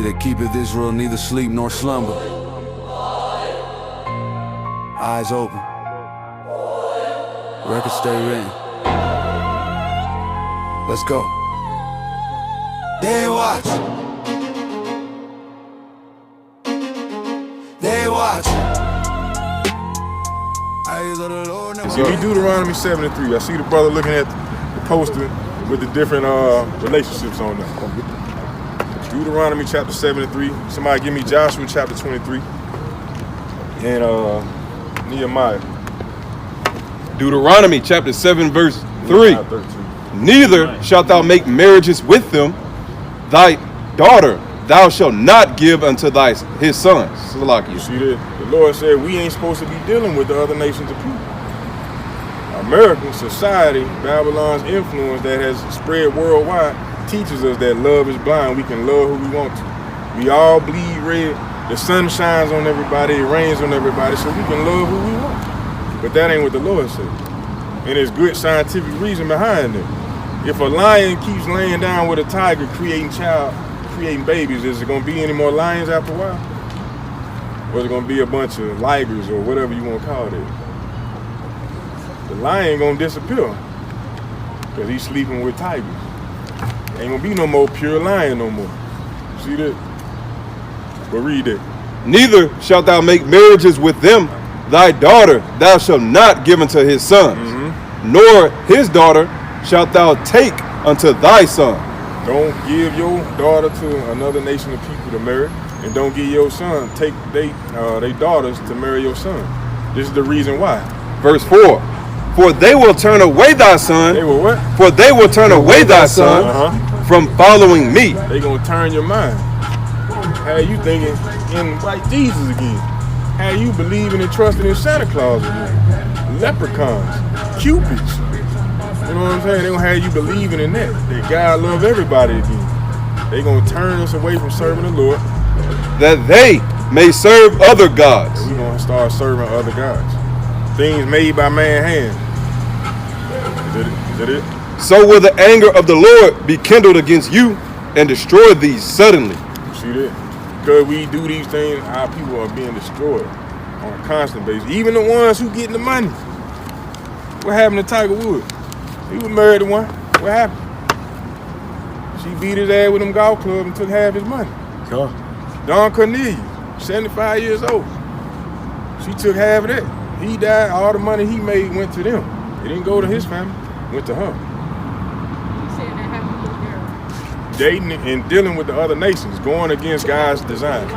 that keepeth Israel neither sleep nor slumber. Eyes open, record stay written. Let's go. They watch. They watch. See, we Deuteronomy 7:3. I see the brother looking at the poster with the different relationships on there. Deuteronomy chapter 7:3. Somebody give me Joshua chapter 23 and Nehemiah. Deuteronomy chapter 7 verse 3. Neither shalt thou make marriages with them. Thy daughter thou shalt not give unto his sons. You see that? The Lord said we ain't supposed to be dealing with the other nations of people. American society, Babylon's influence that has spread worldwide, teaches us that love is blind. We can love who we want to. We all bleed red. The sun shines on everybody. It rains on everybody, so we can love who we want. But that ain't what the Lord said. And there's good scientific reason behind it. If a lion keeps laying down with a tiger creating babies, is it going to be any more lions after a while? Or is it going to be a bunch of ligers or whatever you want to call it? The lion going to disappear because he's sleeping with tigers. Ain't going to be no more pure lion no more. See that? But read it. Neither shalt thou make marriages with them. Thy daughter thou shalt not give unto his sons, nor his daughter shalt thou take unto thy son. Don't give your daughter to another nation of people to marry, and don't give your son, take they daughters to marry your son. This is the reason why. Verse 4. For they will turn away thy son. They will what? For they will turn away thy son from following me. They gonna turn your mind. How you thinking in like Jesus again? How you believing and trusting in Santa Claus again? Leprechauns, Cupids. You know what I'm saying? They gonna have you believing in that God love everybody again. They gonna turn us away from serving the Lord, that they may serve other gods. And we gonna start serving other gods, things made by man's hand. Is that it? So will the anger of the Lord be kindled against you and destroy thee suddenly. See that? Because we do these things, our people are being destroyed on a constant basis. Even the ones who getting the money. What happened to Tiger Woods? He was married to one. What happened? She beat his ass with them golf clubs and took half his money. Don Cornelius, 75 years old. She took half of that. He died. All the money he made went to them. It didn't go to his family. It went to her. He said that happened because they're dating and dealing with the other nations, going against God's design.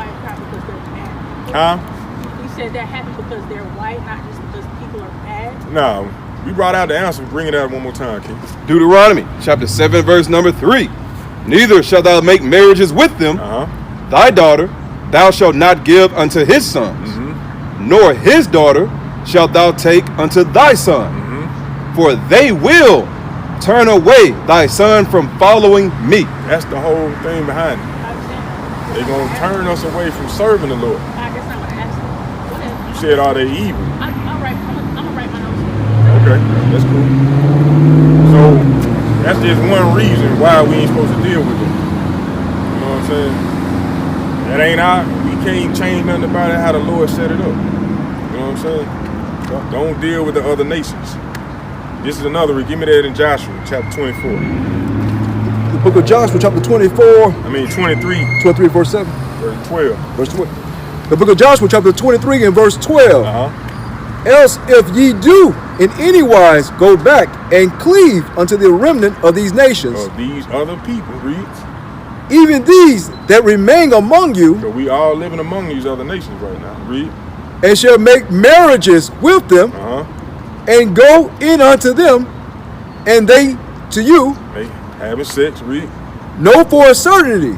Huh? He said that happened because they're white, not just because people are bad. No. We brought out the answer. Bring it out one more time, King. Deuteronomy chapter 7 verse number 3. Neither shalt thou make marriages with them. Thy daughter thou shalt not give unto his sons, nor his daughter shalt thou take unto thy son. For they will turn away thy son from following me. That's the whole thing behind it. They're going to turn us away from serving the Lord. That's not what I asked you. You said, are they evil? I'm gonna write my notes. Okay, that's cool. So that's just one reason why we ain't supposed to deal with them. You know what I'm saying? That ain't we can't change nothing about it how the Lord set it up. You know what I'm saying? Don't deal with the other nations. This is another, give me that in Joshua chapter 24. The book of Joshua chapter 23. 23 verse 7. Verse 12. Verse 12. The book of Joshua chapter 23 and verse 12. Else if ye do in any wise go back and cleave unto the remnant of these nations. Of these other people, reads. Even these that remain among you. So we all living among these other nations right now. Read. And shall make marriages with them. And go in unto them, and they to you. They having sex, read. Know for a certainty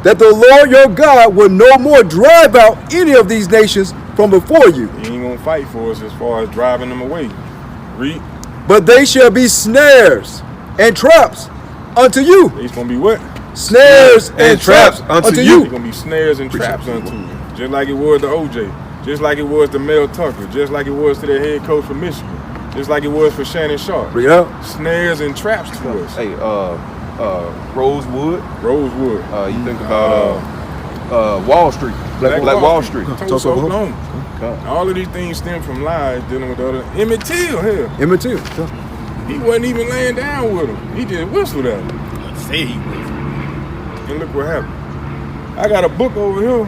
that the Lord your God will no more drive out any of these nations from before you. He ain't gonna fight for us as far as driving them away. Read. But they shall be snares and traps unto you. They's gonna be what? Snares and traps unto you. They're gonna be snares and traps unto you. Just like it was to OJ. Just like it was to Mel Tucker. Just like it was to their head coach for Michigan. Just like it was for Shannon Sharp. Snares and traps to us. Hey, Rosewood. Rosewood. You think about Wall Street. Black Wall Street. Tulsa, Oklahoma. All of these things stem from lies dealing with the other. Emmett Till here. Emmett Till. He wasn't even laying down with him. He just whistled at him. Let's say he was. And look what happened. I got a book over here.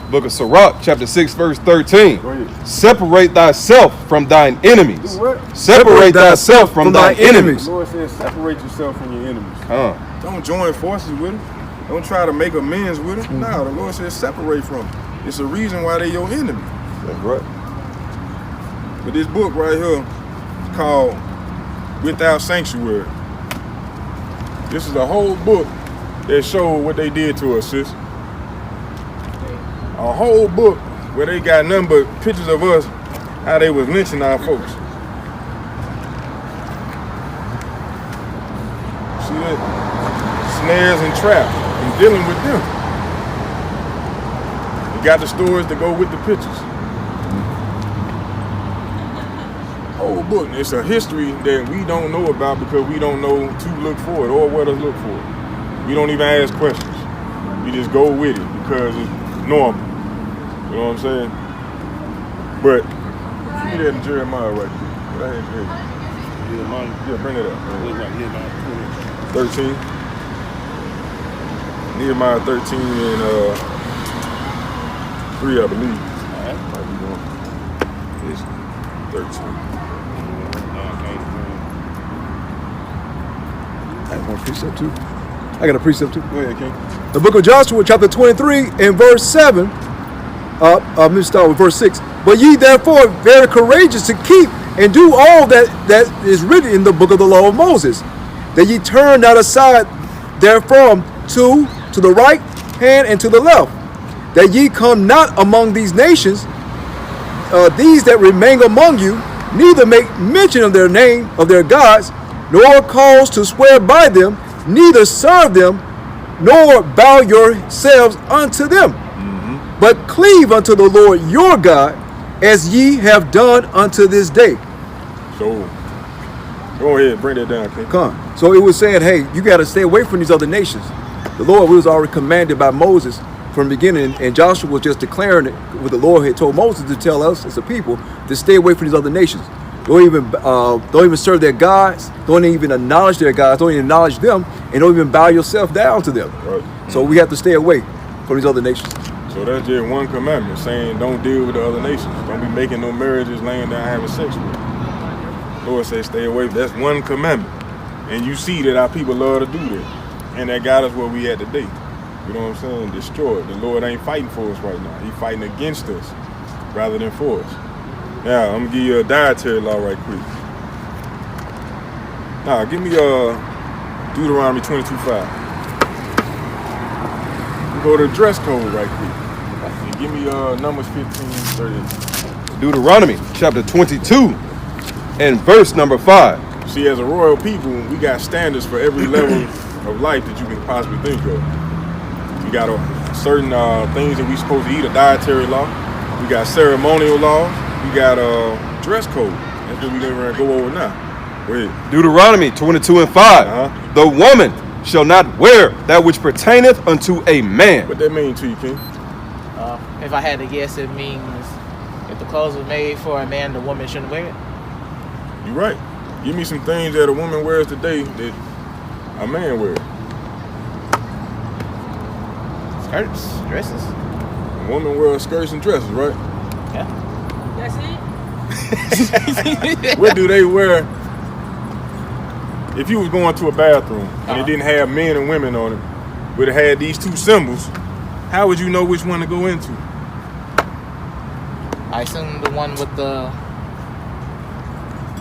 Book of Sirach, chapter 6, verse 13. Separate thyself from thine enemies. Do what? Separate thyself from thine enemies. The Lord says, separate yourself from your enemies. Don't join forces with them. Don't try to make amends with them. No, the Lord says separate from them. It's a reason why they're your enemy. That's right. But this book right here is called Without Sanctuary. This is a whole book that showed what they did to us, sis. A whole book where they got nothing but pictures of us, how they was lynching our folks. See that? Snares and traps and dealing with them. You got the stories that go with the pictures. Whole book. It's a history that we don't know about because we don't know to look for it or where to look for it. We don't even ask questions. We just go with it because it's normal. You know what I'm saying? But see that in Jeremiah right there. What I had here. Yeah, bring it up. 13. Nehemiah 13 and 3, I believe. Might be going. It's 13. I have one precept too. I got a precept too. Go ahead, King. The book of Joshua, chapter 23 and verse 7. Let me start with verse 6. But ye therefore very courageous to keep and do all that is written in the book of the law of Moses, that ye turn not aside therefrom to the right hand and to the left, that ye come not among these nations, these that remain among you, neither make mention of their name, of their gods, nor cause to swear by them, neither serve them, nor bow yourselves unto them, but cleave unto the Lord your God, as ye have done unto this day. So, go ahead, bring that down, King. Come. So it was saying, hey, you got to stay away from these other nations. The Lord was already commanded by Moses from the beginning, and Joshua was just declaring it, what the Lord had told Moses to tell us as a people, to stay away from these other nations. Don't even serve their gods. Don't even acknowledge their gods. Don't even acknowledge them, and don't even bow yourself down to them. Right. So we have to stay away from these other nations. So that's just one commandment, saying don't deal with the other nations. Don't be making no marriages, laying down, having sex with them. Lord says stay away. That's one commandment. And you see that our people love to do that. And that got us where we at today. You know what I'm saying? Destroyed. The Lord ain't fighting for us right now. He's fighting against us rather than for us. Now, I'm going to give you a dietary law right quick. Now, give me Deuteronomy 22:5. Go to the dress code right quick. And give me Numbers 15:38. Deuteronomy chapter 22 and verse number 5. See, as a royal people, we got standards for every level of life that you can possibly think of. We got certain things that we supposed to eat, a dietary law. We got ceremonial laws. We got a dress code. That's what we're going to go over now. Go ahead. Deuteronomy 22 and 5. The woman shall not wear that which pertaineth unto a man. What that mean to you, King? If I had to guess, it means if the clothes were made for a man, the woman shouldn't wear it. You're right. Give me some things that a woman wears today that a man wears. Skirts, dresses. A woman wears skirts and dresses, right? Yeah. That's it? What do they wear? If you was going to a bathroom and it didn't have men and women on it, but it had these two symbols, how would you know which one to go into? I assume the one with the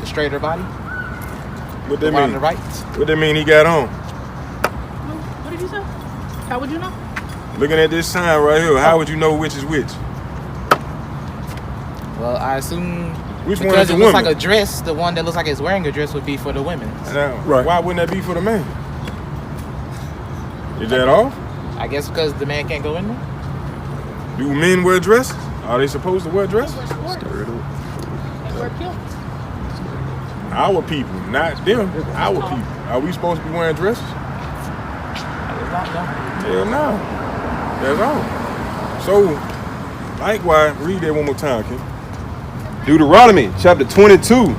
straighter body. What that The one on mean? the right. What that mean he got on? What did you say? How would you know? Looking at this sign right here, how would you know which is which? Well, I assume Which one because is it the looks woman? like a dress, the one that looks like it's wearing a dress would be for the women. Now, Right. why wouldn't that be for the man? Is that off? I guess because the man can't go in there. Do men wear dresses? Are they supposed to wear dresses? Wear skirts. And wear kilts. Our people, not them. Our people. Are we supposed to be wearing dresses? It's Hell no. That's all. So, likewise, read that one more time, King. Deuteronomy chapter 22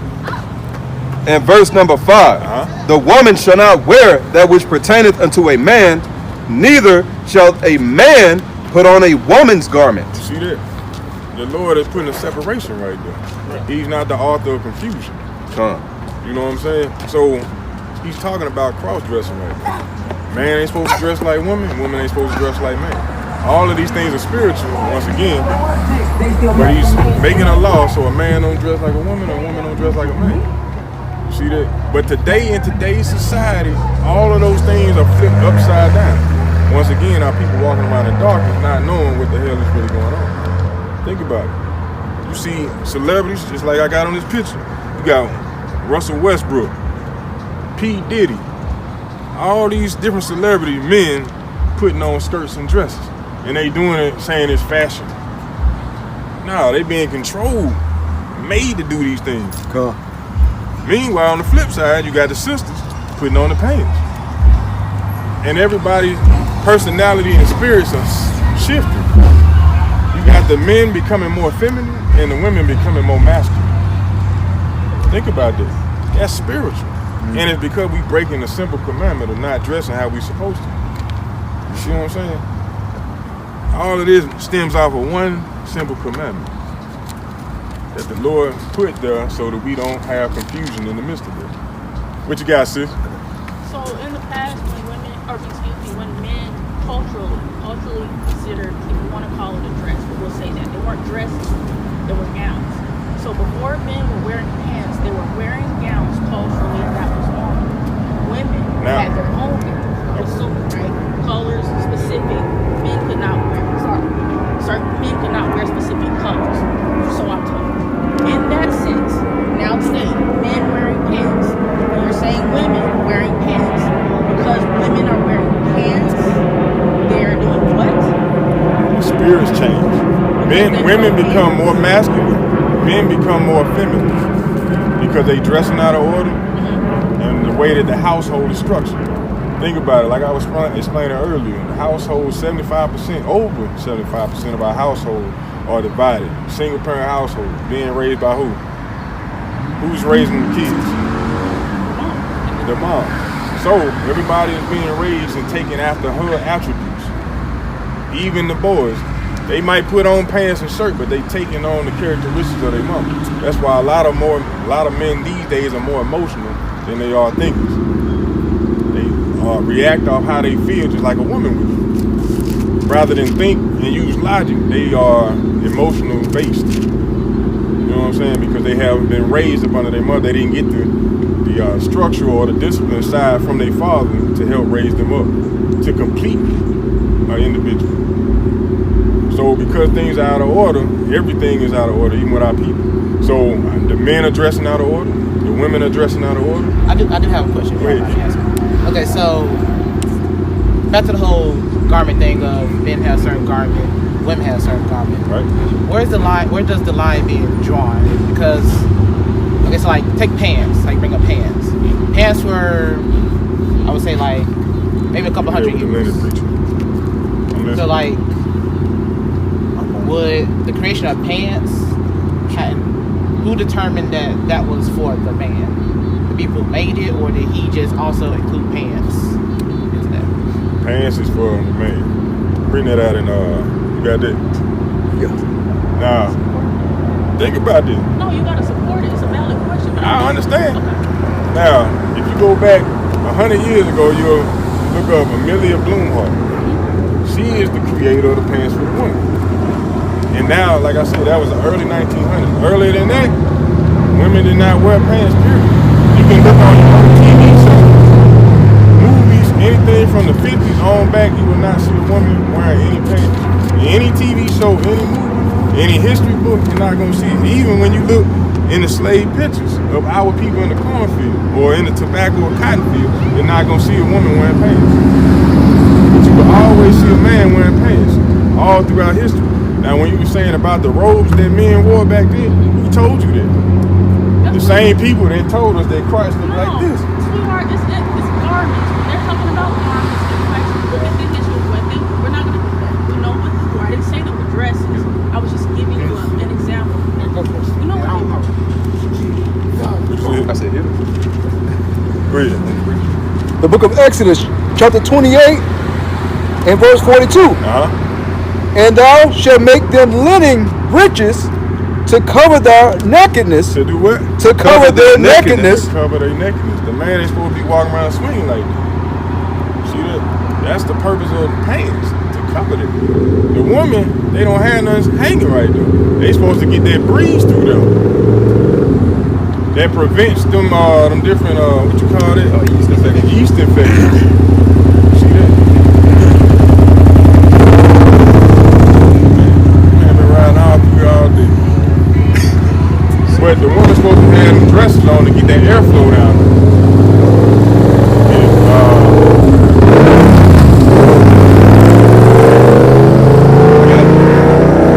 and verse number 5. The woman shall not wear that which pertaineth unto a man, neither shall a man put on a woman's garment. See that? The Lord is putting a separation right there. He's not the author of confusion. You know what I'm saying? So he's talking about cross-dressing right now. Man ain't supposed to dress like woman ain't supposed to dress like man. All of these things are spiritual, once again, but he's making a law so a man don't dress like a woman don't dress like a man. You see that? But today, in today's society, all of those things are flipped upside down. Once again, our people walking around in darkness not knowing what the hell is really going on. Think about it. You see celebrities, just like I got on this picture. You got Russell Westbrook, P. Diddy, all these different celebrity men putting on skirts and dresses. And they doing it saying it's fashion. No, they being controlled, made to do these things. Meanwhile, on the flip side, you got the sisters putting on the pants. And everybody's personality and spirits are shifting. You got the men becoming more feminine and the women becoming more masculine. Think about this. That's spiritual. And it's because we breaking the simple commandment of not dressing how we supposed to. You see what I'm saying? All of this stems off of one simple commandment that the Lord put there so that we don't have confusion in the midst of it. What you got, sis? So in the past, when men culturally considered, if you want to call it a dress, but we'll say that they weren't dresses, they were gowns. So before men were wearing pants, they were wearing gowns culturally, and that was normal. Women had their own gowns, right? Colors specific. Men could not wear. Certain men could not wear specific colors. So I'm told. In that sense, now today, men wearing pants. When you're saying women wearing pants, because women are wearing pants, they're doing what? The spirits change. Women become more masculine. Men become more feminine because they dressing out of order and the way that the household is structured. Think about it, like I was explaining earlier, the household, over 75% of our household are divided. Single parent household, being raised by who? Who's raising the kids? The mom. So everybody is being raised and taken after her attributes. Even the boys. They might put on pants and shirt, but they taking on the characteristics of their mom. That's why a lot of men these days are more emotional than they are thinkers. They react off how they feel, just like a woman would. Rather than think and use logic, they are emotional based. You know what I'm saying? Because they have been raised up under their mother. They didn't get the structure or the discipline side from their father to help raise them up to complete an individual. So because things are out of order, everything is out of order, even with our people. So the men are dressing out of order, the women are dressing out of order. I do have a question. Go ahead. Okay, so back to the whole garment thing of men have a certain garment, women have a certain garment. Right. Where's the line? Where does the line being drawn? Because okay, so like take pants, like bring up pants. Pants were, I would say like maybe a couple hundred years. So like, would the creation of pants, who determined that was for the man? The people who made it, or did he just also include pants into that? Pants is for the man. Bring that out and you got that? Yeah. Now, think about this. No, you gotta support it. It's a valid question. I understand. Now, if you go back 100 years ago, you'll look up Amelia Bloomhart. She is the creator of the pants for the women. And now, like I said, that was the early 1900s. Earlier than that, women did not wear pants, period. You can look on TV shows, movies, anything from the 50s on back, you will not see a woman wearing any pants. In any TV show, any movie, any history book, you're not going to see it. Even when you look in the slave pictures of our people in the cornfield or in the tobacco or cotton field, you're not going to see a woman wearing pants. But you will always see a man wearing pants all throughout history. Now, when you were saying about the robes that men wore back then, who told you that? The same people that told us that Christ looked like this. Sweetheart, it's garments. When they're talking about garments, in Christ, look at I was just giving you an example. You know what? I said here. Read it. The book of Exodus, chapter 28, and verse 42. And thou shalt make them linen breeches to cover their nakedness. To do what? To cover their nakedness. To cover their nakedness. The man ain't supposed to be walking around swinging like that. See that? That's the purpose of the pants, to cover them. The woman, they don't have nothing hanging right there. They supposed to get that breeze through them. That prevents them different, what you call it? Yeast infections. Yeast infections. See that? Man, been riding all through all day. But the woman's supposed to have them dresses on to get that airflow down.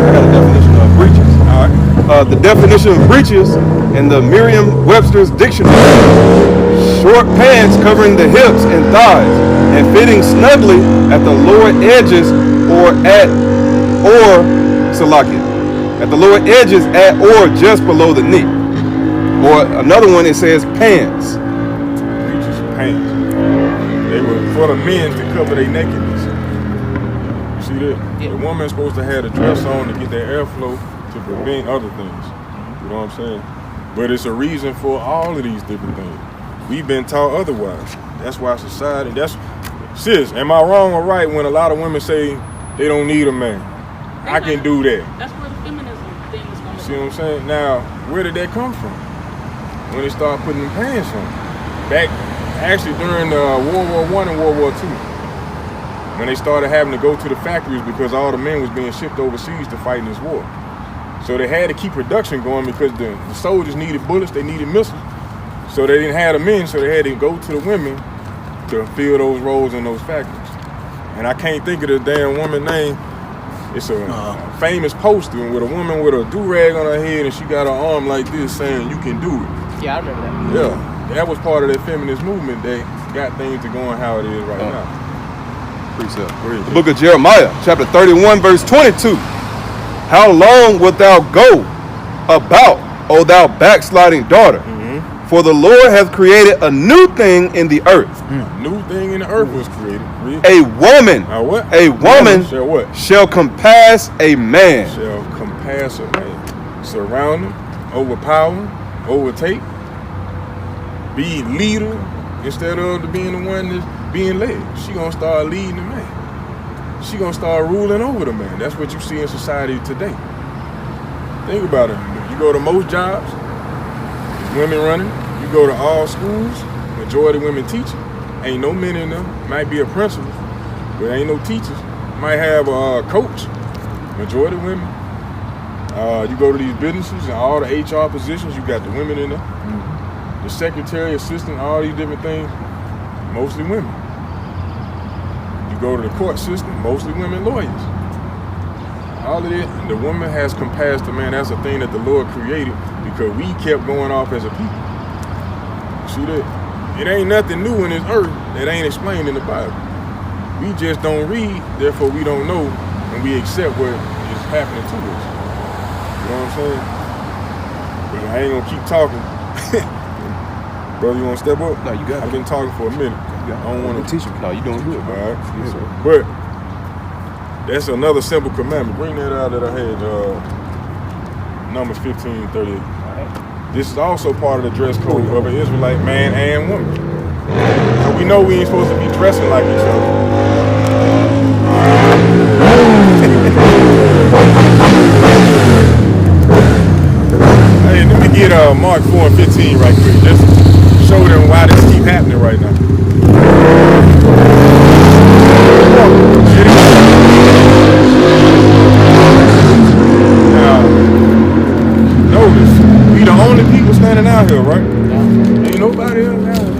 I got a definition of breeches. The definition of breeches in the Merriam-Webster's dictionary: short pants covering the hips and thighs and fitting snugly at the lower edges at the lower edges at or just below the knee. Or another one, it says pants. Breeches and pants. They were for the men to cover their nakedness. See that? Yeah. The woman's supposed to have a dress on to get that airflow to prevent other things. You know what I'm saying? But it's a reason for all of these different things. We've been taught otherwise. That's why society, sis, am I wrong or right when a lot of women say they don't need a man? I can do that. That's where the feminism thing is going to See what I'm saying? Now, where did that come from? When they started putting them pants on. Back, actually during World War I and World War II. When they started having to go to the factories because all the men was being shipped overseas to fight in this war. So they had to keep production going because the soldiers needed bullets, they needed missiles. So they didn't have the men, so they had to go to the women to fill those roles in those factories. And I can't think of the damn woman name. It's a famous poster with a woman with a do-rag on her head and she got her arm like this saying, "You can do it." Yeah, I remember that. Yeah, that was part of that feminist movement that got things to going how it is right now. Precept. The book of Jeremiah, chapter 31, verse 22. How long wilt thou go about, O thou backsliding daughter? For the Lord hath created a new thing in the earth. A new thing in the earth was created. A woman. What? A woman shall what? Shall compass a man. Shall compass a man. Surround him, overpower him, overtake, be leader instead of being the one that's being led. She gonna start leading the man. She gonna start ruling over the man. That's what you see in society today. Think about it. You go to most jobs, there's women running. You go to all schools, majority women teaching. Ain't no men in them. Might be a principal, but ain't no teachers. Might have a coach, majority women. You go to these businesses and all the HR positions, you got the women in there. The secretary, assistant, all these different things, mostly women. You go to the court system, mostly women lawyers. All of it, the woman has compassed the man. That's a thing that the Lord created because we kept going off as a people. See that? It ain't nothing new in this earth that ain't explained in the Bible. We just don't read, therefore we don't know, and we accept what is happening to us. You know what I'm saying? But I ain't gonna keep talking. Brother, you wanna step up? No, you got it. I've been talking for a minute. I don't wanna teach you. No, you doing good. All right. Yes, sir. But that's another simple commandment. Bring that out that I had, Numbers 15:38. This is also part of the dress code of an Israelite man and woman. So we know we ain't supposed to be dressing like each other. Hey, let me get Mark 4:15 right quick. Just show them why this keep happening right now. Notice, we the only people standing out here, right? Ain't nobody else out here.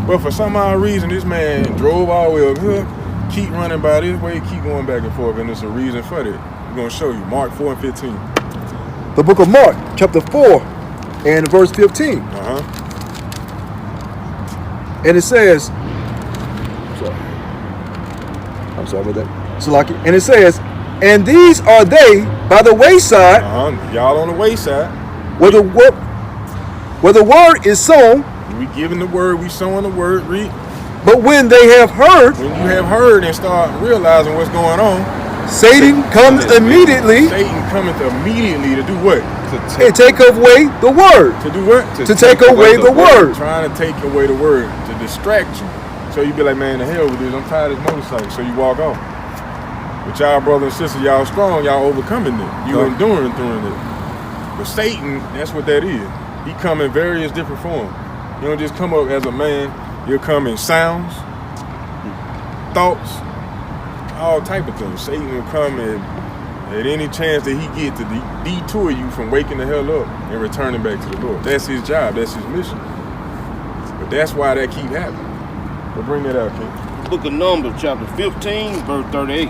But for some odd reason, this man drove all the way up here, keep running by this way, keep going back and forth, and there's a reason for that. We're going to show you. Mark 4:15. The book of Mark, chapter 4, and verse 15. And it says, I'm sorry about that. Salaki. And it says, And these are they by the wayside, Y'all on the wayside. where the word is sown. We giving the word, we sowing the word, read. But when they have heard, When you have heard and start realizing what's going on, Satan comes immediately Satan cometh immediately to do what? and take away the word. To do what? To take away the word. Trying to take away the word, to distract you. So you be like, man, the hell with this, I'm tired of this motorcycle. So you walk off. But y'all brother and sister, y'all strong, y'all overcoming it. You enduring through it. But Satan, that's what that is. He come in various different forms. You don't just come up as a man, you'll come in sounds, thoughts, all type of things. Satan will come in at any chance that he get to detour you from waking the hell up and returning back to the Lord. That's his job, that's his mission. But that's why that keep happening. But bring that out, King. Book of Numbers, chapter 15, verse 38.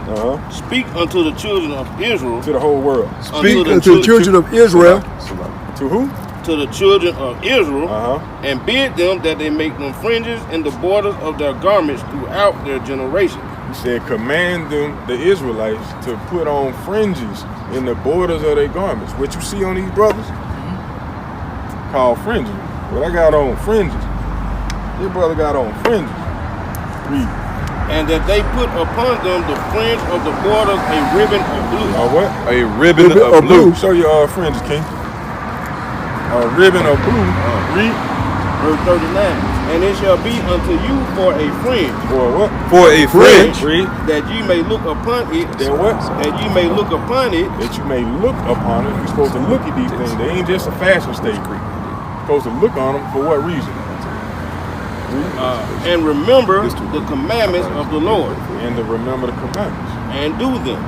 Speak unto the children of Israel. To the whole world. Speak unto the children of Israel. To who? To the children of Israel, and bid them that they make them fringes in the borders of their garments throughout their generation. He said, command them, the Israelites, to put on fringes in the borders of their garments. What you see on these brothers? Called fringes. What I got on fringes. This brother got on fringes. Read. And that they put upon them the fringe of the borders a ribbon of blue. What? A ribbon of blue. Show your fringes, King. A ribbon of blue. Read. Verse 39. And it shall be unto you for a fringe. For what? For a fringe. Read. That ye may look upon it. That what? That ye may look upon it. That you may look upon it. You're supposed to look at these things. They ain't just a fashion statement. You're supposed to look on them for what reason? And remember the commandments of the Lord. And to remember the commandments. And do them.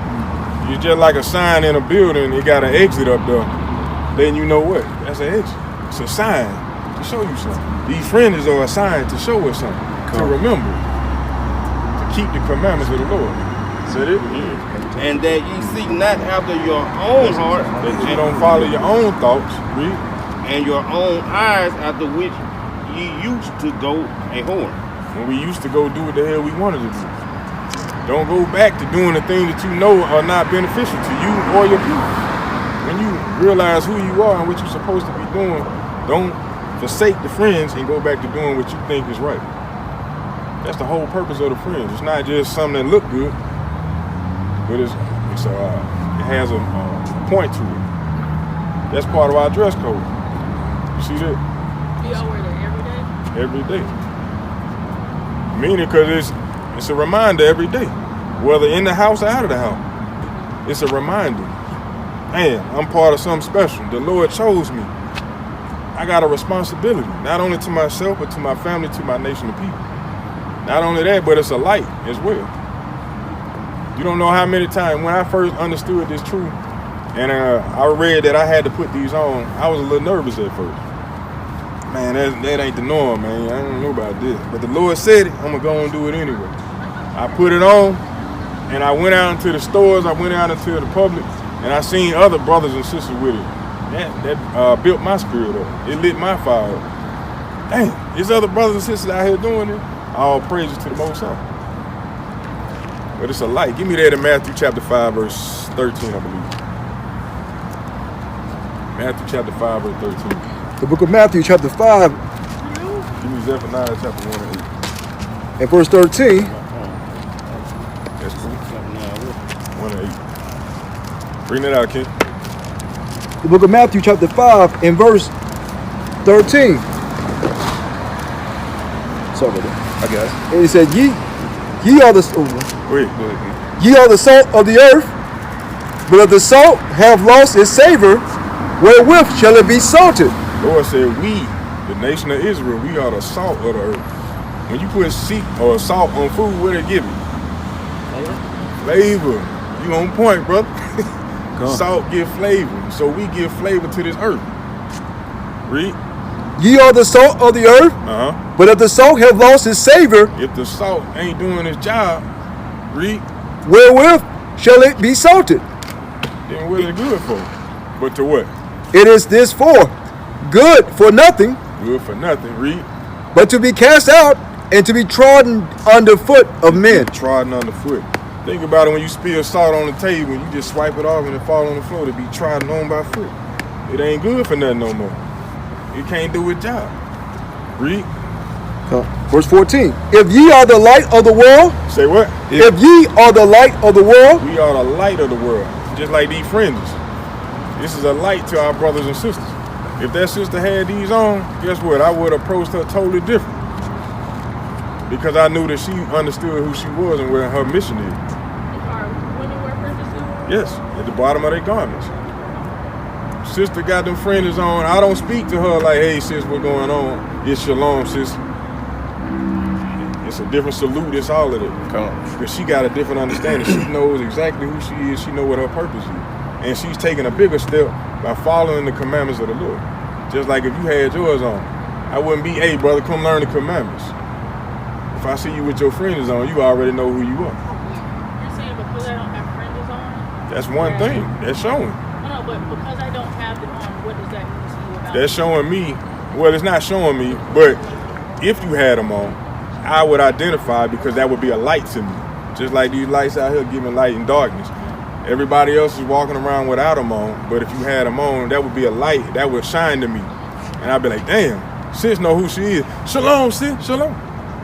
You're just like a sign in a building. It got an exit up there. Then you know what? That's an exit. It's a sign to show you something. These fringes are a sign to show us something. To remember. To keep the commandments of the Lord. Is that it? Yeah. And that ye seek not after your own heart. That you don't follow your own thoughts. Read. And your own eyes after which ye used to go a whoring. When we used to go do what the hell we wanted to do. Don't go back to doing the things that you know are not beneficial to you or your people. When you realize who you are and what you're supposed to be doing, don't forsake the friends and go back to doing what you think is right. That's the whole purpose of the friends. It's not just something that look good, but it has a point to it. That's part of our dress code. You see that? Do y'all wear that every day? Every day. Meaning because it's a reminder every day. Whether in the house or out of the house. It's a reminder. Man, I'm part of something special. The Lord chose me. I got a responsibility. Not only to myself, but to my family, to my nation of people. Not only that, but it's a light as well. You don't know how many times when I first understood this truth and I read that I had to put these on, I was a little nervous at first. Man, that ain't the norm, man. I don't know about this. But the Lord said it, I'm going to go and do it anyway. I put it on, and I went out into the stores, I went out into the public, and I seen other brothers and sisters with it. That built my spirit up. It lit my fire up. Dang, there's other brothers and sisters out here doing it. All praises to the Most High. But it's a light. Give me that in Matthew chapter 5, verse 13, I believe. Matthew chapter 5, verse 13. The book of Matthew, chapter 5, Give me Zephaniah chapter 1 and 8. and verse 13. That's cool. 1 and 8. Bring that out, Ken. The book of Matthew, chapter 5, and verse 13. Sorry about that. I guess. And he said, ye are the Wait, go ahead, Ken. ye are the salt of the earth, but if the salt have lost its savor, wherewith shall it be salted? Lord said, we, the nation of Israel, we are the salt of the earth. When you put salt on food, what it give you? Flavor. You on point, brother. Salt give flavor. So we give flavor to this earth. Read. Ye are the salt of the earth, but if the salt have lost its savor, If the salt ain't doing its job, read, wherewith shall it be salted? then what is it good for? But to what? It is this for good for nothing, Good for nothing. Read. but to be cast out and to be trodden under foot of men. Trodden underfoot. Think about it when you spill salt on the table and you just swipe it off and it fall on the floor to be trodden on by foot. It ain't good for nothing no more. It can't do its job. Read. Verse 14. If ye are the light of the world. Say what? If ye are the light of the world. We are the light of the world. Just like these fringes. This is a light to our brothers and sisters. If that sister had these on, guess what? I would have approached her totally different. Because I knew that she understood who she was and where her mission is. Women wear fringes too? Yes, at the bottom of their garments. Sister got them fringes on. I don't speak to her like, hey sis, what's going on? It's shalom, sis. It's a different salute. It's all of it. Because she got a different understanding. She knows exactly who she is. She knows what her purpose is. And she's taking a bigger step by following the commandments of the Lord. Just like if you had yours on. I wouldn't be, hey brother, come learn the commandments. If I see you with your fringes on, you already know who you are. You're saying because I don't have fringes on? That's one thing. That's showing. No, but because I don't have them on, what does that mean to you about That's showing me, well, it's not showing me, but if you had them on, I would identify because that would be a light to me. Just like these lights out here giving light in darkness. Everybody else is walking around without them on, but if you had them on, that would be a light that would shine to me. And I'd be like, damn, sis know who she is. Shalom, sis, shalom.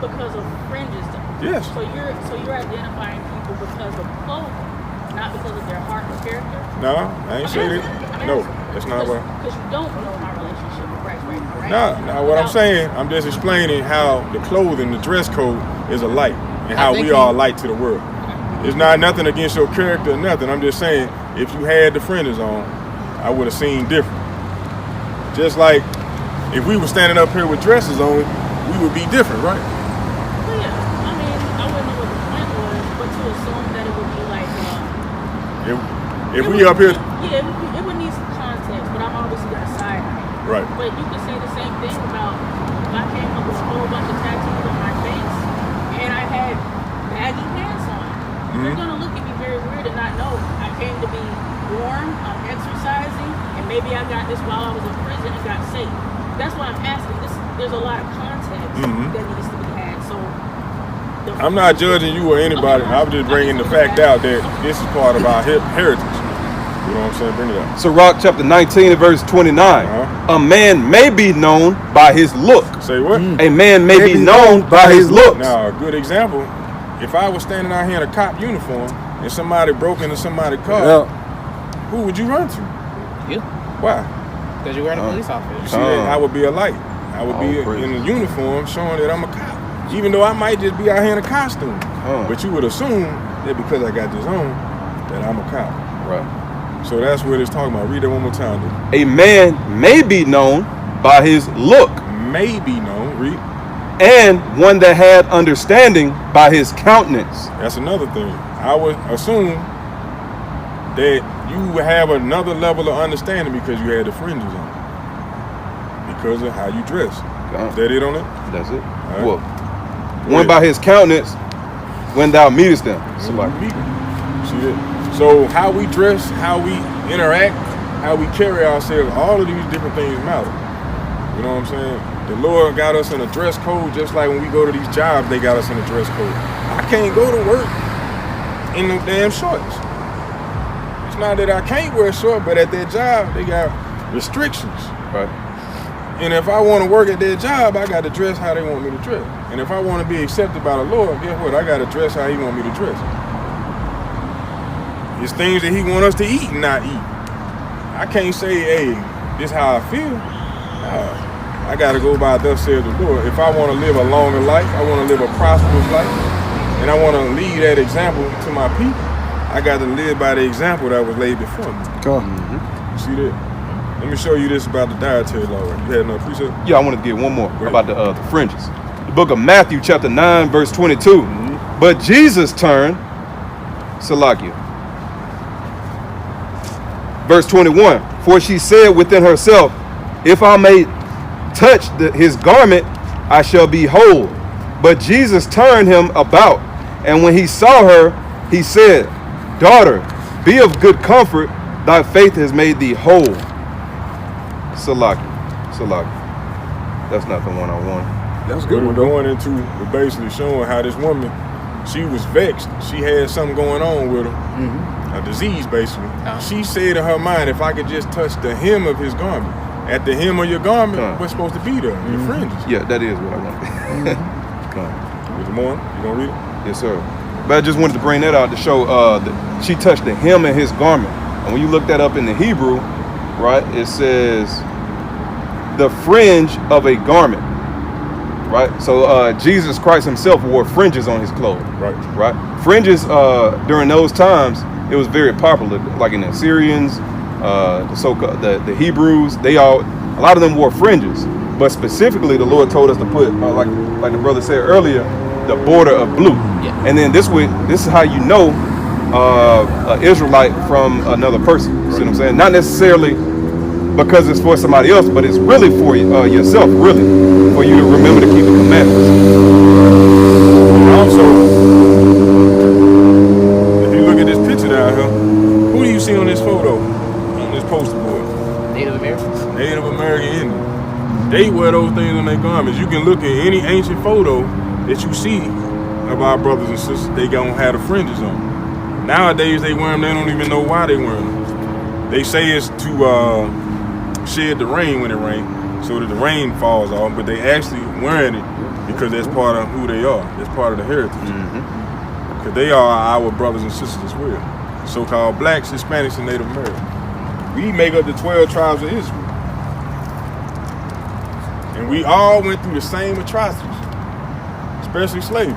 Because of fringes though? Yes. So you're identifying people because of clothing, not because of their heart or character? No, I ain't say that. No, that's not what. Because you don't know my relationship with Christ right now, right? No, what I'm saying, I'm just explaining how the clothing, the dress code is a light, and how we are a light to the world. It's not nothing against your character or nothing. I'm just saying, if you had the fringes on, I would have seen different. Just like if we were standing up here with dresses on, we would be different, right? Well, yeah. I mean, I wouldn't know what the point was, but to assume that it would be like, if we up here, yeah, it would need some context, but I'm obviously gonna side eye. right? But you could say the same thing about if I came up with a whole bunch of tattoos on my face and I had baggy pants on. You're gonna look at me very weird and not know I came to be warm, I'm exercising, and maybe I got this while I was in prison and got saved. That's why I'm asking. There's a lot of context that needs to be had. So I'm not judging you or anybody. Okay. I'm just bringing the fact out that this is part of our heritage. You know what I'm saying? Bring it up. Sirach chapter 19 and verse 29. A man may be known by his look. Say what? A man may be known by his looks. Now, a good example. If I was standing out here in a cop uniform and somebody broke into somebody's car, who would you run to? You. Why? Because you're wearing a police outfit. You see that? I would be a light. I would be in a uniform showing that I'm a cop. Even though I might just be out here in a costume. But you would assume that because I got this on, that I'm a cop. Right. So that's what it's talking about. Read it one more time. Dude. A man may be known by his look. May be known. Read. And one that had understanding by his countenance. That's another thing. I would assume that you would have another level of understanding because you had the fringes on. Because of how you dress. Is that it on it? That's it. Right. Well, one by his countenance when thou meetest them. See that? So how we dress, how we interact, how we carry ourselves, all of these different things matter. You know what I'm saying? The Lord got us in a dress code, just like when we go to these jobs, they got us in a dress code. I can't go to work in them damn shorts. It's not that I can't wear shorts, but at that job, they got restrictions. Right. And if I want to work at their job, I got to dress how they want me to dress. And if I want to be accepted by the Lord, guess what? I got to dress how he want me to dress. It's things that he want us to eat and not eat. I can't say, hey, this is how I feel. I got to go by thus says the Lord. If I want to live a longer life, I want to live a prosperous life, and I want to lead that example to my people, I got to live by the example that was laid before me. See that? Let me show you this about the dietary law. You had another precept? Yeah, I wanted to get one more about the fringes. The book of Matthew chapter 9 verse 22. But Jesus turned, Salakia. Verse 21. For she said within herself, if I may touch his garment, I shall be whole. But Jesus turned him about, and when he saw her, he said, daughter, be of good comfort, thy faith has made thee whole. Salaki. That's not the one I want. That's good. We're going into basically showing how this woman she was vexed. She had something going on with her, a disease basically. She said in her mind, if I could just touch the hem of his garment. At the hem of your garment, what's supposed to be there? Your fringes. Yeah, that is what I want. With the morning, you gonna read it? Yes, sir. But I just wanted to bring that out to show that she touched the hem of his garment. And when you look that up in the Hebrew, right, it says the fringe of a garment, right? So Jesus Christ himself wore fringes on his clothes, right? Fringes during those times, it was very popular, like in the Assyrians, the Hebrews, a lot of them wore fringes. But specifically, the Lord told us to put, like the brother said earlier, the border of blue. Yeah. And then this is how you know an Israelite from another person. You see what I'm saying? Not necessarily because it's for somebody else, but it's really for yourself, really, for you to remember to keep the commandments. And also, if you look at this picture down here, who do you see on this photo, on this poster board? Native Americans. Native American Indians. They wear those things on their garments. You can look at any ancient photo that you see of our brothers and sisters, they gonna have the fringes on. Nowadays they wear them, they don't even know why they wear them. They say it's to shed the rain when it rains, so that the rain falls off, but they actually wearing it because that's part of who they are. That's part of the heritage. Because they are our brothers and sisters as well. So-called blacks, Hispanics, and Native Americans. We make up the 12 tribes of Israel. And we all went through the same atrocities, especially slavery,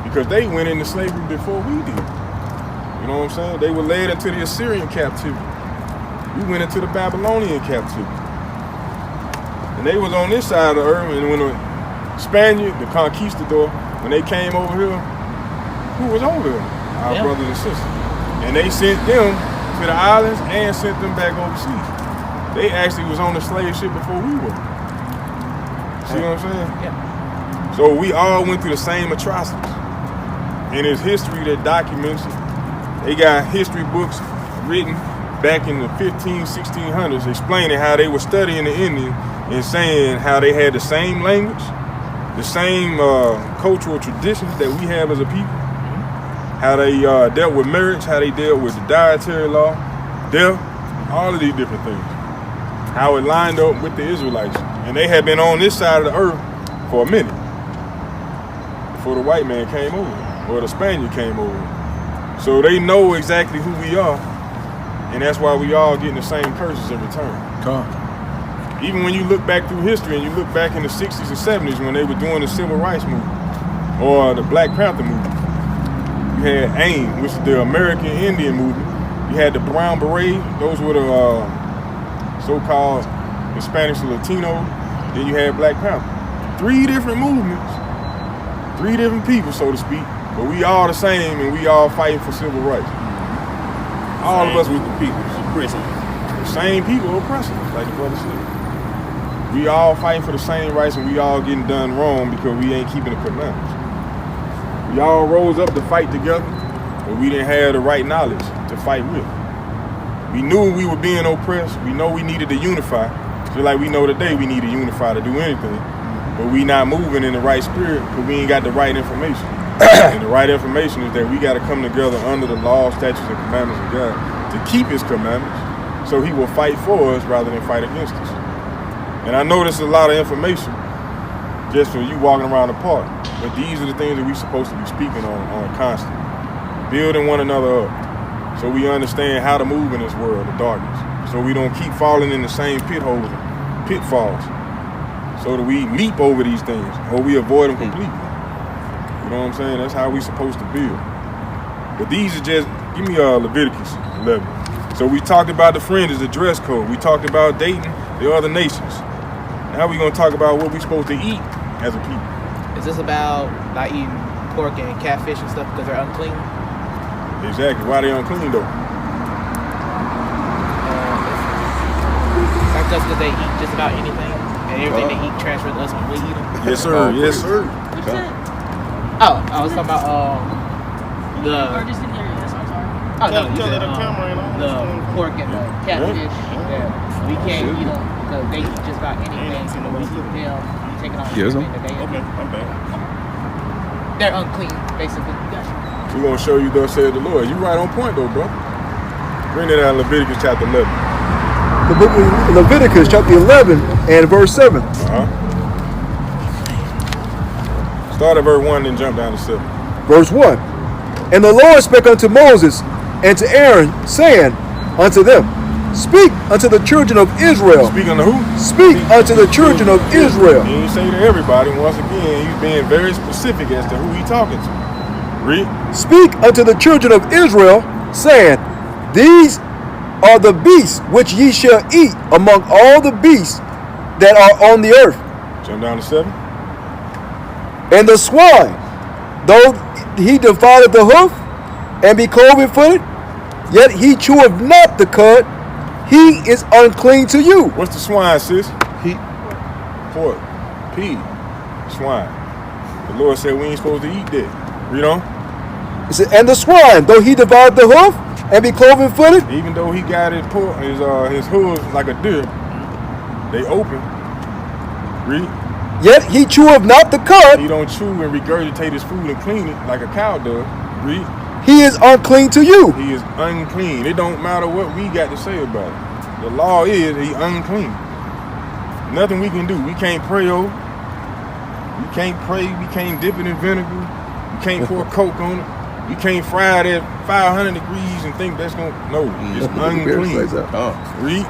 because they went into slavery before we did. You know what I'm saying? They were led into the Assyrian captivity. We went into the Babylonian captivity. And they was on this side of the earth, and when the Spaniard, the conquistador, when they came over here, who was over here? Our brothers and sisters. And they sent them to the islands and sent them back overseas. They actually was on the slave ship before we were. See what I'm saying? Yeah. So we all went through the same atrocities. And it's history that documents it. They got history books written back in the 1600s explaining how they were studying the Indians and saying how they had the same language, the same cultural traditions that we have as a people, how they dealt with marriage, how they dealt with the dietary law, death, all of these different things. How it lined up with the Israelites. And they had been on this side of the earth for a minute before the white man came over, or the Spaniard came over. So they know exactly who we are, and that's why we all getting the same curses in return. Even when you look back through history and you look back in the 60s and 70s when they were doing the Civil Rights Movement or the Black Panther Movement, you had AIM, which is the American Indian Movement. You had the Brown Beret, those were the so-called Hispanics and Latinos. Then you had Black Panther. 3 different movements, 3 different people, so to speak, but we all the same and we all fighting for civil rights. All of us with the people. The same people oppressing us, like the brother said. We all fighting for the same rights and we all getting done wrong because we ain't keeping the commandments. We all rose up to fight together, but we didn't have the right knowledge to fight with. We knew we were being oppressed. We know we needed to unify. Just like we know today we need to unify to do anything. But we not moving in the right spirit because we ain't got the right information. And the right information is that we got to come together under the law, statutes, and commandments of God to keep his commandments so he will fight for us rather than fight against us. And I know this is a lot of information just for you walking around the park. But these are the things that we're supposed to be speaking on constantly. Building one another up so we understand how to move in this world of darkness. So we don't keep falling in the same pit holes and pitfalls. So that we leap over these things or we avoid them completely. You know what I'm saying? That's how we supposed to build. But these are just, give me Leviticus 11. So we talked about the fringes, the dress code. We talked about dating the other nations. Now we're going to talk about what we're supposed to eat as a people. Is this about not eating pork and catfish and stuff because they're unclean? Exactly. Why are they unclean though? Not just because they eat just about anything and everything they eat transfers to us when we eat them. Yes, sir. Yes, sir. What's that? Oh, I was talking about the. Or just in here, yes, I'm sorry. Oh no, you said the pork and the catfish. Yeah, we can't eat them because they eat just about anything. And when we eat them, we take it on everything that they eat. Okay, I'm back. they're unclean, basically. We're going to show you thus said the Lord. You right on point though, bro. Bring it out in Leviticus chapter 11. The book of Leviticus chapter 11 and verse 7. Start at verse 1 and jump down to 7. Verse 1. And the Lord spake unto Moses and to Aaron, saying unto them, Speak unto the children of Israel. Speak unto who? Speak unto the children of Israel. He didn't say to everybody. Once again, he's being very specific as to who he's talking to. Read. Speak unto the children of Israel, saying, These are the beasts which ye shall eat among all the beasts that are on the earth. Jump down to 7. And the swine, though he defileth the hoof, and be cloven-footed, yet he cheweth not the cud, he is unclean to you. What's the swine, sis? He, Pork, pig, swine. The Lord said we ain't supposed to eat that. Read on. it said, and the swine, though he devoured the hoof, and be cloven-footed, Even though he got his hooves like a deer, they open. Read. yet he cheweth not the cud, He don't chew and regurgitate his food and clean it like a cow does. Read. he is unclean to you. He is unclean. It don't matter what we got to say about it. The law is he unclean. Nothing we can do. We can't pray over. We can't pray. We can't dip it in vinegar. We can't pour Coke on it. We can't fry it at 500 degrees and think that's going to... No, it's unclean. Read.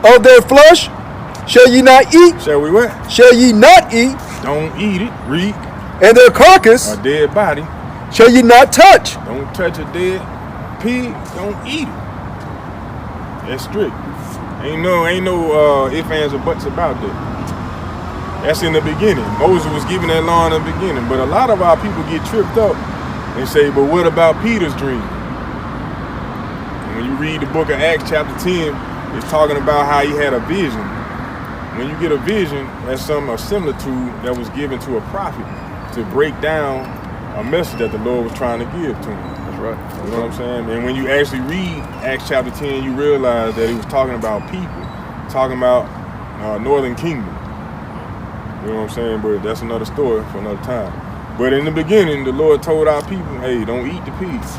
Of their flesh shall ye not eat, Shall we what? shall ye not eat, Don't eat it. Read. and their carcass A dead body. shall ye not touch. Don't touch a dead pig. Don't eat it. That's strict. Ain't no ifs, ands, or buts about that. That's in the beginning. Moses was giving that law in the beginning. But a lot of our people get tripped up and say, but what about Peter's dream? And when you read the book of Acts chapter 10, it's talking about how he had a vision. When you get a vision, that's a similitude that was given to a prophet to break down a message that the Lord was trying to give to him. That's right. You know what I'm saying? And when you actually read Acts chapter 10, you realize that he was talking about people, talking about Northern Kingdom. You know what I'm saying? But that's another story for another time. But in the beginning, the Lord told our people, hey, don't eat the pigs.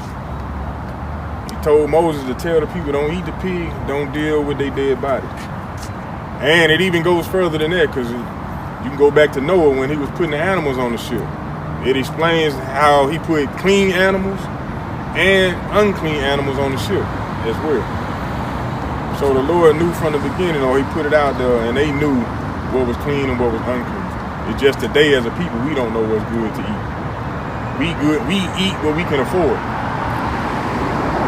He told Moses to tell the people, don't eat the pig, don't deal with their dead body. And it even goes further than that, because you can go back to Noah when he was putting the animals on the ship. It explains how he put clean animals and unclean animals on the ship as well. So the Lord knew from the beginning, or he put it out there, and they knew what was clean and what was unclean. It's just today as a people, we don't know what's good to eat. We eat what we can afford.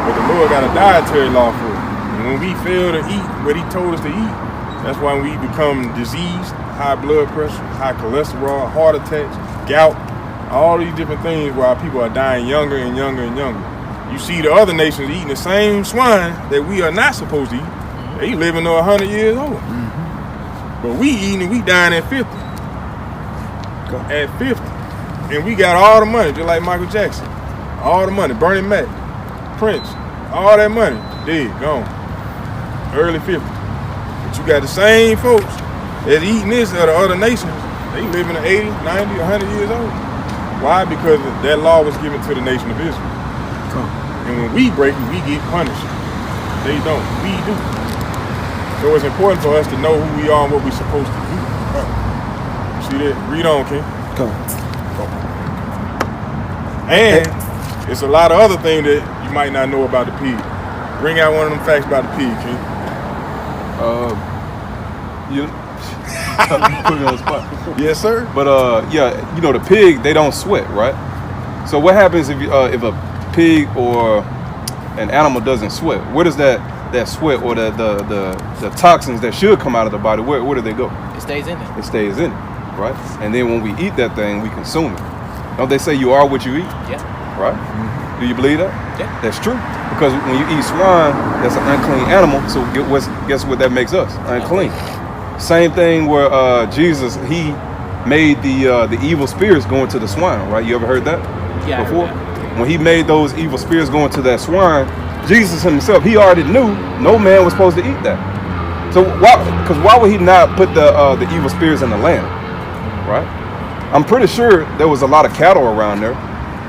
But the Lord got a dietary law for it. And when we fail to eat what he told us to eat, that's why we become diseased, high blood pressure, high cholesterol, heart attacks, gout, all these different things where our people are dying younger and younger and younger. You see the other nations eating the same swine that we are not supposed to eat. They living to 100 years old. But we eating and we dying at 50. At 50. And we got all the money, just like Michael Jackson. All the money. Bernie Mac, Prince, all that money, dead, gone. Early 50. But you got the same folks that eating this of the other nations. They living to 80, 90, 100 years old. Why? Because that law was given to the nation of Israel. And when we break it, we get punished. They don't. We do. So it's important for us to know who we are and what we're supposed to do. See that? Read on, King. Come. And it's a lot of other things that you might not know about the pig. Bring out one of them facts about the pig, King. You put me on the spot. Yes, sir. But yeah, you know the pig, they don't sweat, right? So what happens if a pig or an animal doesn't sweat? Where does that sweat or the toxins that should come out of the body, where do they go? It stays in it. It stays in it, right? And then when we eat that thing, we consume it. Don't they say you are what you eat? Yeah. Right? Do you believe that? Yeah. That's true. Because when you eat swine, that's an unclean animal. So guess what that makes us? Unclean. Same thing where Jesus, he made the evil spirits go into the swine, right? You ever heard that before? When he made those evil spirits go into that swine, Jesus himself, he already knew no man was supposed to eat that. So why would he not put the evil spirits in the lamb, right? I'm pretty sure there was a lot of cattle around there,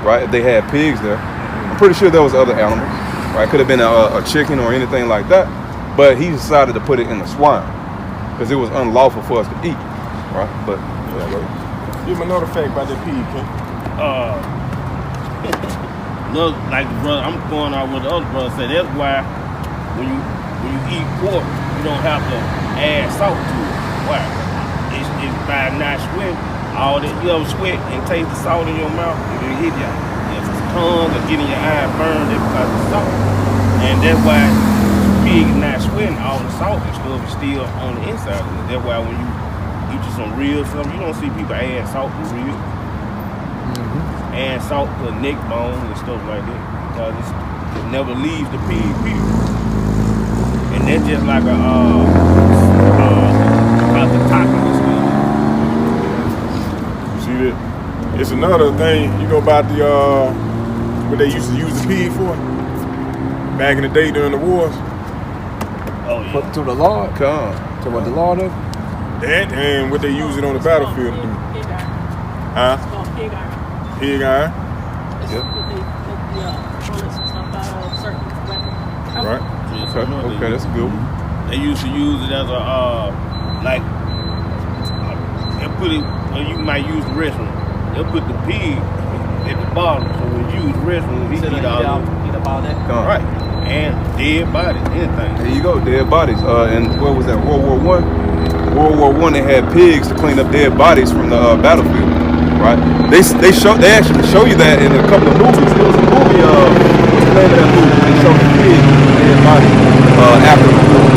right? If they had pigs there, I'm pretty sure there was other animals, right? Could have been a chicken or anything like that, but he decided to put it in the swine because it was unlawful for us to eat, right? But give me another fact about that pig, Ken. Look, like the brother, I'm going out with the other brother said that's why when you eat pork, you don't have to add salt to it. Why? It's by not sweating. All that you ever sweat and taste the salt in your mouth, it hit your tongue or getting your eye burned because of salt. And that's why pig is not sweating. All the salt and stuff is still on the inside of it. That's why when you eat you some real stuff, you don't see people add salt to real. Add salt to neck bones and stuff like that because it never leaves the pig period. And that's just like a taco and stuff. See that? It's another thing, you know about the what they used to use the pig for back in the day during the wars. Oh yeah. To the Lord. come. To what the Lord of. That and what they use it on the battlefield to do. Pig iron. Huh? It's called pig iron. Pig iron. It's what they make the bullets and stuff out of certain weapons. Right. Okay, that's a good one. They used to use it as a like they put it. You might use the restroom. They'll put the pig at the bottom, so when you use the restroom, he eat all of it. Eat up all that. Right. And dead bodies, anything. There you go, dead bodies. And what was that? World War I. World War I, they had pigs to clean up dead bodies from the battlefield. Right? They actually show you that in a couple of movies. There was a movie. What's the name of that movie? They showed the pig dead body after the war.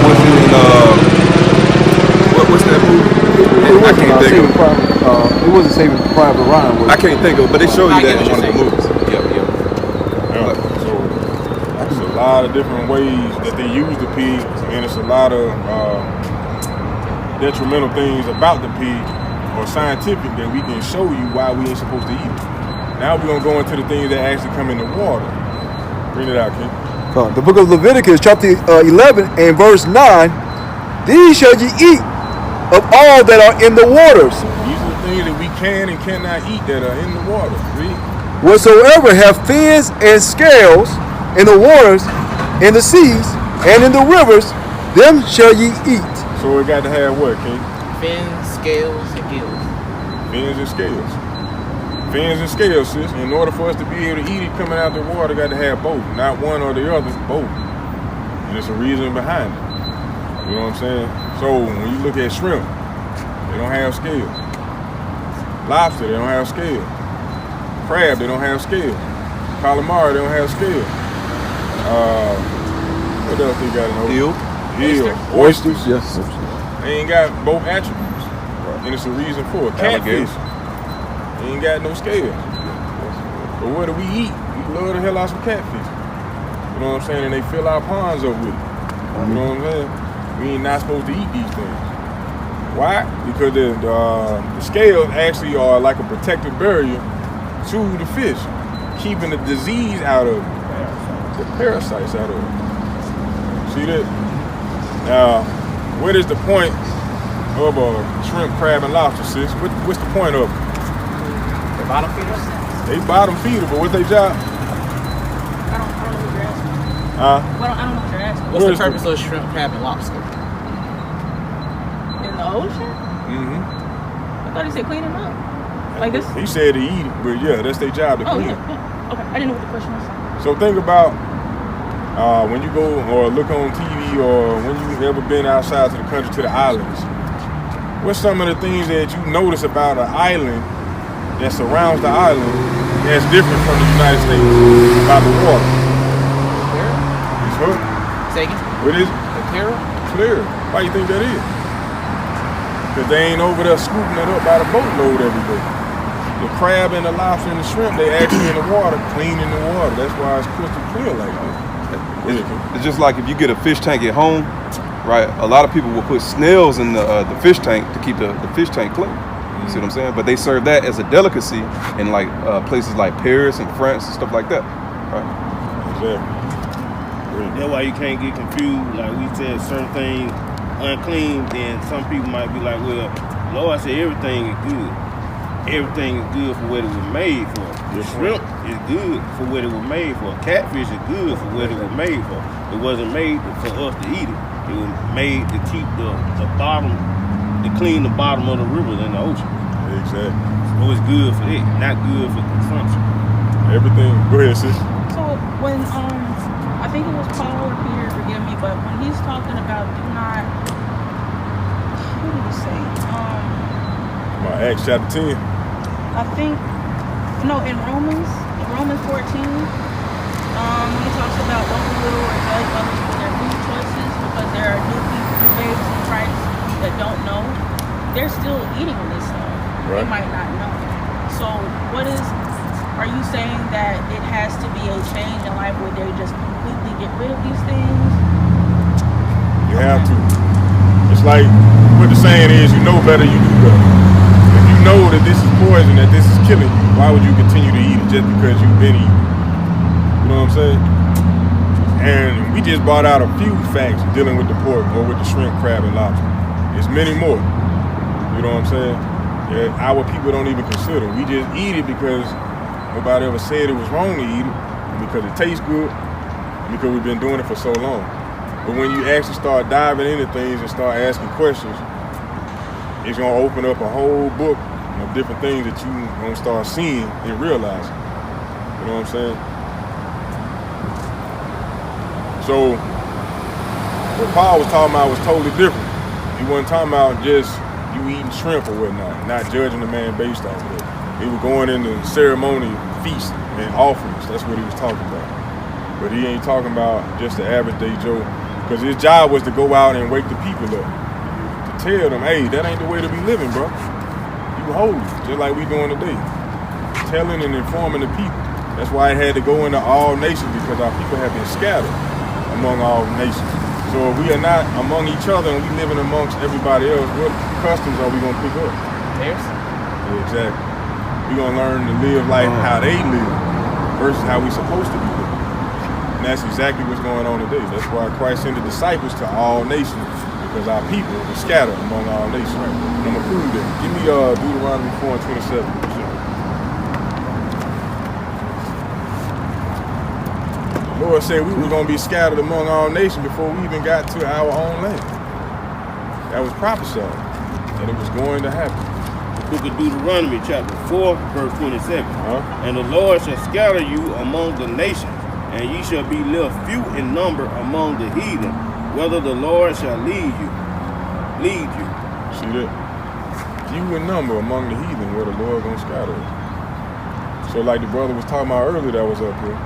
Was it in what's that movie? I can't think of it. It wasn't Saving Private Ryan. Was it? I can't think of it, but they show you that in one of the movies. Yeah. So it's a lot of different ways that they use the pig, and it's a lot of detrimental things about the pig or scientific that we can show you why we ain't supposed to eat it. Now we're gonna go into the things that actually come in the water. Bring it out, Ken. The book of Leviticus, chapter 11 and verse 9. These shall ye eat of all that are in the waters. These are the things that we can and cannot eat that are in the water. Read. Whatsoever have fins and scales in the waters, in the seas, and in the rivers, them shall ye eat. So it got to have what, King? Fins, scales, and gills. Fins and scales. Fins and scales, sis. In order for us to be able to eat it coming out the water, got to have both. Not one or the other, both. And there's a reason behind it. You know what I'm saying? So when you look at shrimp, they don't have scales. Lobster, they don't have scales. Crab, they don't have scales. Calamari, they don't have scales. What else they got in those? Eel. Oysters. Yes. They ain't got both attributes. And it's a reason for it. Catfish. They ain't got no scales. But what do we eat? We love the hell out some catfish. You know what I'm saying? And they fill our ponds up with it. You know what I'm saying? We ain't not supposed to eat these things. Why? Because the scales actually are like a protective barrier to the fish, keeping the disease out of it, the parasites out of it. See that? Now, what is the point of a shrimp, crab, and lobster, sis? What's the point of it? The bottom feeders? They bottom feeder, but what's their job? I don't know what you're asking. Huh? Well, I don't know what you're asking. What's the purpose of shrimp, crab, and lobster? In the ocean? Mm-hmm. I thought he said clean them up. Like this? He said to eat it, but yeah, that's their job to Oh, clean yeah, it. yeah. Okay, I didn't know what the question was. So think about when you go or look on TV or when you've ever been outside to the country, to the islands. What's some of the things that you notice about an island that surrounds the island that's different from the United States about the water? It's what? Say again? What is it? Clear? Clear. Why you think that is? Because they ain't over there scooping it up by the boatload every day. The crab and the lobster and the shrimp, they actually in the water, cleaning the water. That's why it's crystal clear like this. It's just like if you get a fish tank at home, right? A lot of people will put snails in the fish tank to keep the fish tank clean. You see what I'm saying? But they serve that as a delicacy in like places like Paris and France and stuff like that, right? Exactly. That's why you can't get confused. Like we said, certain things unclean, then some people might be like, well, Lord said everything is good. Everything is good for what it was made for. The shrimp is good for what it was made for. Catfish is good for what it was made for. It wasn't made for us to eat it. It was made to keep the bottom, to clean the bottom of the rivers and the ocean. Exactly. So it's good for it, not good for consumption. Everything. Go ahead, sis. So when I think it was Paul or Peter, forgive me, but when he's talking about do not, what did he say? Acts chapter 10. I think in Romans 14, he talks about don't belittle or judge others for their food choices because there are new people, new babes in Christ that don't know. They're still eating this stuff. Right. They might not know. So are you saying that it has to be a change in life where they just completely get rid of these things? You have to. It's like what the saying is, you know better, you do better. If you know that this is poison, that this is killing you, why would you continue to eat it just because you've been eating it? You know what I'm saying? And we just brought out a few facts dealing with the pork or with the shrimp, crab, and lobster. There's many more. You know what I'm saying? That our people don't even consider. We just eat it because nobody ever said it was wrong to eat it, because it tastes good, because we've been doing it for so long. But when you actually start diving into things and start asking questions, it's gonna open up a whole book of different things that you're gonna start seeing and realizing. You know what I'm saying? So what Paul was talking about was totally different. He wasn't talking about just you eating shrimp or whatnot, not judging the man based off of it. He was going into ceremony, feast, and offerings. That's what he was talking about. But he ain't talking about just the average day Joe, because his job was to go out and wake the people up, to tell them, hey, that ain't the way to be living, bro. You holy, just like we doing today. Telling and informing the people. That's why it had to go into all nations, because our people have been scattered among all nations. So if we are not among each other and we living amongst everybody else, what customs are we gonna pick up? Theirs? Yeah, exactly. We're gonna learn to live like how they live versus how we supposed to be living. And that's exactly what's going on today. That's why Christ sent the disciples to all nations, because our people are scattered among all nations. And I'm gonna prove that. Give me Deuteronomy 4 and 27. The Lord said we were going to be scattered among all nations before we even got to our own land. That was prophesied, that it was going to happen. The book of Deuteronomy, chapter 4, verse 27. And the Lord shall scatter you among the nations, and ye shall be left few in number among the heathen, whether the Lord shall lead you. See that? Few in number among the heathen, where the Lord going to scatter us. So like the brother was talking about earlier that was up here,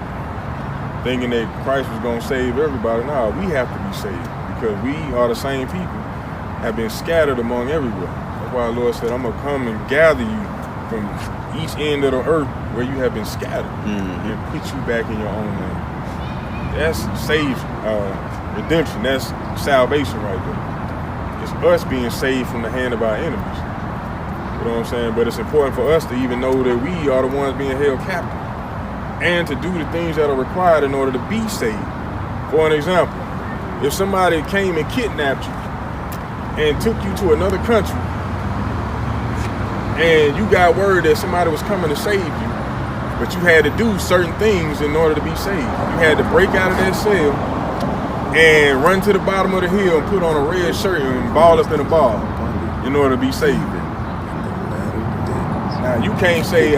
thinking that Christ was going to save everybody. No, we have to be saved, because we are the same people, have been scattered among everywhere. That's why the Lord said, I'm going to come and gather you from each end of the earth where you have been scattered and put you back in your own land. That's redemption. That's salvation right there. It's us being saved from the hand of our enemies. You know what I'm saying? But it's important for us to even know that we are the ones being held captive, and to do the things that are required in order to be saved. For an example, if somebody came and kidnapped you and took you to another country, and you got word that somebody was coming to save you, but you had to do certain things in order to be saved. You had to break out of that cell and run to the bottom of the hill and put on a red shirt and ball up in a ball in order to be saved. Now you can't say,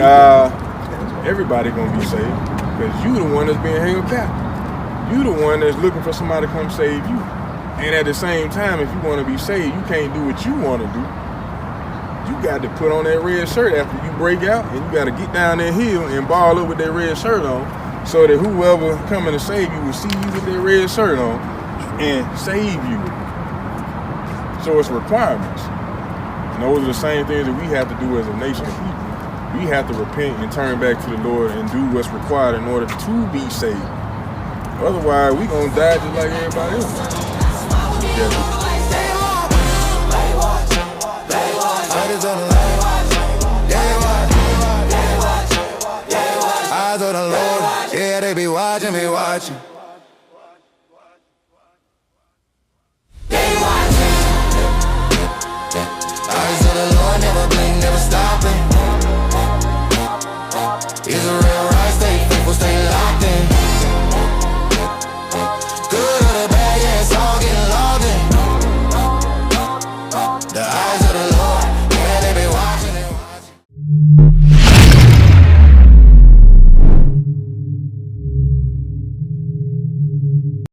everybody gonna be saved, because you the one that's being held captive. You the one that's looking for somebody to come save you. And at the same time, if you want to be saved, you can't do what you want to do. You got to put on that red shirt after you break out, and you got to get down that hill and ball up with that red shirt on, so that whoever coming to save you will see you with that red shirt on and save you. So it's requirements. And those are the same things that we have to do as a nation of people. We have to repent and turn back to the Lord and do what's required in order to be saved. Otherwise, we gonna die just like everybody else. Eyes on the Lord, yeah, they be watching me watching.